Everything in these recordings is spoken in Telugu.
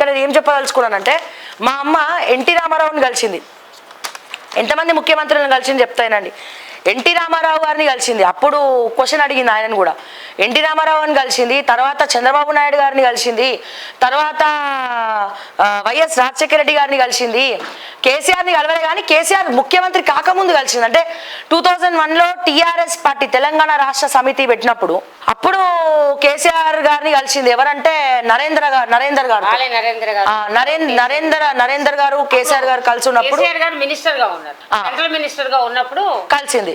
ఇక్కడ ఏం చెప్పదలుచుకున్నానంటే మా అమ్మ ఎన్టీ రామారావుని కలిసింది. ఎంతమంది ముఖ్యమంత్రులను కలిసింది చెప్తానండి. ఎన్టీ రామారావు గారిని కలిసింది. అప్పుడు క్వశ్చన్ అడిగింది ఆయనను కూడా. ఎన్టీ రామారావుని కలిసింది, తర్వాత చంద్రబాబు నాయుడు గారిని కలిసింది, తర్వాత వైఎస్ రాజశేఖర రెడ్డి గారిని కలిసింది. కేసీఆర్ని కలవలే, కానీ కేసీఆర్ ముఖ్యమంత్రి కాకముందు కలిసింది. అంటే 2001లో టీఆర్ఎస్ పార్టీ తెలంగాణ రాష్ట్ర సమితి పెట్టినప్పుడు అప్పుడు కేసీఆర్ గారిని కలిసింది. ఎవరంటే నరేందర్ గారు కేసీఆర్ గారు కలిసి ఉన్నప్పుడు మినిస్టర్ గా ఉన్నప్పుడు కలిసింది.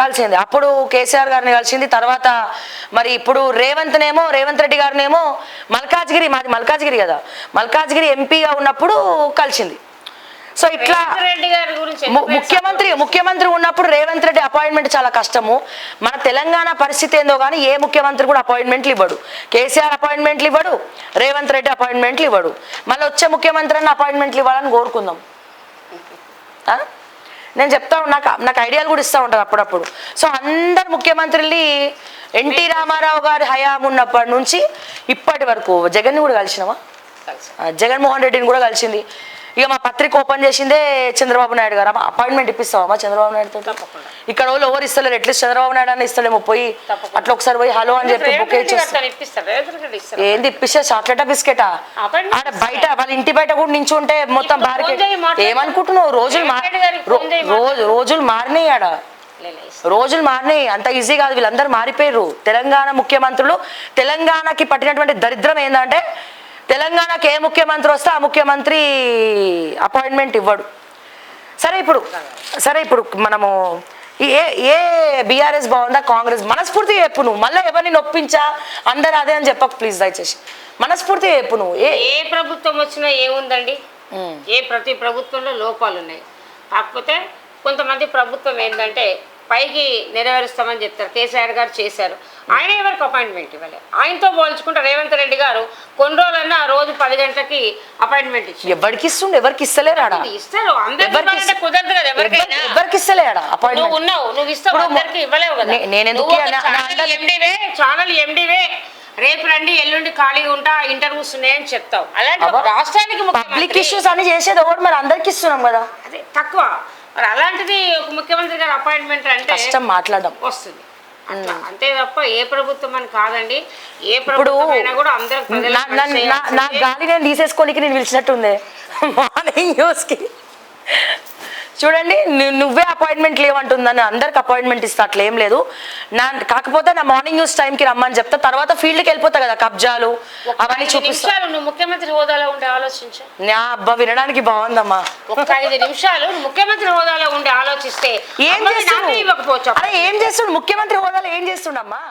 కలిసింది అప్పుడు కేసీఆర్ గారిని కలిసింది. తర్వాత మరి ఇప్పుడు రేవంత్ రెడ్డి గారినేమో మల్కాజ్గిరి, మాది మల్కాజ్గిరి కదా, మల్కాజ్గిరి ఎంపీగా ఉన్నప్పుడు కలిసింది. సో ఇట్లా ముఖ్యమంత్రి ఉన్నప్పుడు రేవంత్ రెడ్డి అపాయింట్మెంట్ చాలా కష్టము. మన తెలంగాణ పరిస్థితి ఏందో కానీ ఏ ముఖ్యమంత్రి కూడా అపాయింట్మెంట్లు ఇవ్వడు. కేసీఆర్ అపాయింట్మెంట్లు ఇవ్వడు, రేవంత్ రెడ్డి అపాయింట్మెంట్లు ఇవ్వడు. మళ్ళీ వచ్చే ముఖ్యమంత్రి అన్న అపాయింట్మెంట్లు ఇవ్వాలని కోరుకుందాం. నేను చెప్తా నాకు ఐడియాలు కూడా ఇస్తూ ఉంటాను అప్పుడప్పుడు. సో అందరు ముఖ్యమంత్రుల్ని ఎన్టీ రామారావు గారి హయాం ఉన్నప్పటి నుంచి ఇప్పటి వరకు జగన్ని కూడా కలిసినావా, జగన్మోహన్ రెడ్డిని కూడా కలిసింది. ఇక మా పత్రిక ఓపెన్ చేసిందే చంద్రబాబు నాయుడు గారు. అపాయింట్మెంట్ ఇప్పిస్తావా చంద్రబాబు నాయుడుతో? ఇక్కడ వాళ్ళు ఎవరు ఇస్తలేరు, అట్లీస్ట్ చంద్రబాబు నాయుడు అని ఇస్తలేమో. పోయి అట్లా ఒకసారి పోయి హలో అని చెప్పి బుక్ ఏంది ఇప్పిస్తే చాక్లెటా బిస్కెటా? బయట వాళ్ళ ఇంటి బయట కూడా నించుంటే మొత్తం బార్కెట్. ఏమనుకుంటున్నావు? రోజులు మారినాయి, ఆడ రోజులు మారినాయి. అంత ఈజీ కాదు, వీళ్ళందరూ మారిపోయారు. తెలంగాణ ముఖ్యమంత్రులు, తెలంగాణకి పట్టినటువంటి దరిద్రం ఏంటంటే తెలంగాణకి ఏ ముఖ్యమంత్రి వస్తే ఆ ముఖ్యమంత్రి అపాయింట్మెంట్ ఇవ్వడు. సరే ఇప్పుడు మనము ఏ బీఆర్ఎస్ బాగుందా కాంగ్రెస్? మనస్ఫూర్తిగా చెప్పు నువ్వు. మళ్ళీ ఎవరిని నొప్పించా అందరు అదే అని చెప్పకు ప్లీజ్, దయచేసి మనస్ఫూర్తిగా చెప్పు నువ్వు. ఏ ప్రభుత్వం వచ్చినా ఏముందండి, ప్రతి ప్రభుత్వంలో లోపాలు ఉన్నాయి. కాకపోతే కొంతమంది ప్రభుత్వం ఏంటంటే పైకి నెరవేరుస్తామని చెప్తారు. కేసీఆర్ గారు చేశారు, ఆయన ఎవరికి అపాయింట్మెంట్ ఇవ్వలేదు. ఆయనతో పోల్చుకుంటే రేవంత్ రెడ్డి గారు కొన్ని రోజులన్నా రోజు 10 గంటలకి అపాయింట్మెంట్ ఇచ్చి ఎవరికి ఇస్తుండే, ఎవరికి ఇస్తలేరు. ఇస్తారు అందరికీ, కుదరదు కదా ఎవరికైనా. ఎవరికి ఇస్తలేడు నువ్వు ఉన్నావు, నువ్వు ఇస్తావు, అందరికి ఇవ్వలేవు కదా. ఛానల్ ఎండివే రేపు రండి ఎల్లుండి ఖాళీగా ఉంటా ఇంటర్వ్యూస్ ఉన్నాయని చెప్తావు. అలాంటి రాష్ట్రానికి పబ్లిక్ ఇష్యూస్ అని చేసేది ఒకటి, మరి అందరికి ఇస్తున్నాం కదా, అదే తక్కువ. మరి అలాంటిది ఒక ముఖ్యమంత్రి గారు అపాయింట్మెంట్ అంటే కష్టం మాట్లాడడం వస్తుంది అట్లా, అంతే తప్ప ఏ ప్రభుత్వం అని కాదండి. ఏ ప్రభుత్వం అయినా కూడా అందరికి నా గాలి నేను తీసేసుకోనికి నేను పిలిచినట్టుంది మార్నింగ్ న్యూస్కి. చూడండి, నువ్వే అపాయింట్మెంట్ లేవంటుందని అందరికి అపాయింట్మెంట్ ఇస్తా, అట్లా ఏం లేదు. కాకపోతే నా మార్నింగ్ న్యూస్ టైంకి రమ్మని చెప్తా, తర్వాత ఫీల్డ్కి వెళ్ళిపోతా కదా, కబ్జాలు అవన్నీ చూపిస్తాను. నువ్వు ముఖ్యమంత్రి హోదాలో ఉండే ఆలోచించు. నా అబ్బా వినడానికి బాగుందమ్మా. ఒక 5 నిమిషాలు ముఖ్యమంత్రి హోదాలో ఉండి ఆలోచిస్తే ఏం చేస్తున్నాడు? ముఖ్యమంత్రి హోదాలో ఏం చేస్తుండమ్మా?